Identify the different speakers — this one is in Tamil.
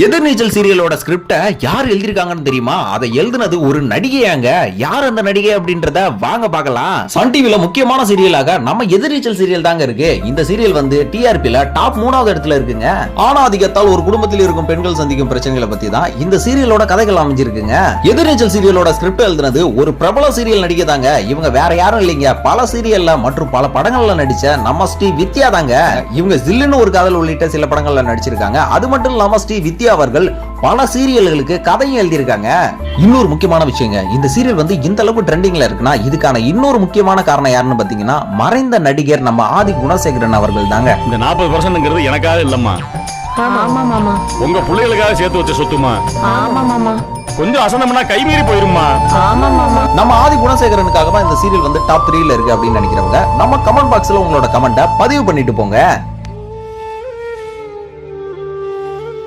Speaker 1: எதிர்நீச்சல் சீரியலோட ஸ்கிரிப்ட யார் எழுதிருக்காங்கன்னு தெரியுமா? அதை எழுதுனது ஒரு நடிகையாங்க. யார் அந்த நடிகை அப்படின்றத வாங்க பார்க்கலாம். சன் டிவில முக்கியமான சீரியலாக நம்ம எதிர்நீச்சல் சீரியல் தாங்க இருக்கு. இந்த சீரியல் வந்து டிஆர்பில டாப் 3வது இடத்துல இருக்குங்க. ஆணாதிக்கத்தால் ஒரு குடும்பத்தில் இருக்கும் பெண்கள் சந்திக்கும் பிரச்சனைகளை பத்தி தான் இந்த சீரியலோட கதைகள் அமைஞ்சிருக்குங்க. எதிர்நீச்சல் சீரியலோட ஸ்கிரிப்ட் எழுதுனது ஒரு பிரபல சீரியல் நடிகை தாங்க. இவங்க வேற யாரும் இல்லைங்க, பல சீரியல்ல மற்றும் பல படங்கள்ல நடிச்ச நம்ம ஸ்ரீ வித்யா தாங்க. இவங்க ஜில்லுன்னு ஒரு காதல் உள்ளிட்ட சில படங்கள்ல நடிச்சிருக்காங்க. அது மட்டும் இல்லாம ஸ்ரீ வித்யா அவர்கள் பல சீரியல்களுக்கு கதையும் எழுதியிருக்காங்க. இன்னொரு முக்கியமான விஷயங்க, இந்த சீரியல் வந்து இந்த அளவுக்கு ட்ரெண்டிங்ல இருக்குன்னா இதுக்கான இன்னொரு முக்கியமான காரணம் யாருன்னு பாத்தீங்கன்னா மறைந்த நடிகர் நம்ம ஆதி குணசேகரன் அவர்கள் தாங்க.
Speaker 2: இந்த 40% எனக்காக இல்லம்மா, உங்க பிள்ளைகளுக்காக சேர்த்து வச்ச சொத்துமா. கொஞ்சம் அசந்தம்னா கைமீறி போயிருமா.
Speaker 1: நம்ம ஆதி குணசேகரனுக்காக தான் இந்த சீரியல் வந்து டாப் 3ல இருக்கு அப்படின்னு நினைக்கிறவங்க நம்ம கமெண்ட் பாக்ஸ்ல உங்களோட கமெண்ட்டை பதிவு பண்ணிட்டு போங்க.